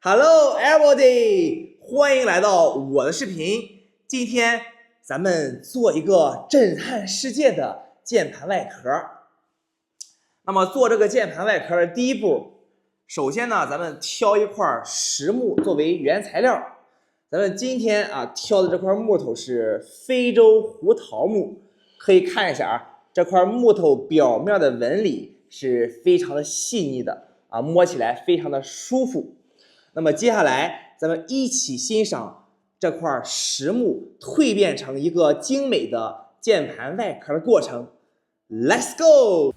Hello everybody， 欢迎来到我的视频。今天咱们做一个震撼世界的键盘外壳。那么做这个键盘外壳的第一步，首先呢，咱们挑一块实木作为原材料。咱们今天挑的这块木头是非洲胡桃木，可以看一下这块木头表面的纹理是非常的细腻的摸起来非常的舒服。那么接下来咱们一起欣赏这块实木蜕变成一个精美的键盘外壳的过程。Let's go！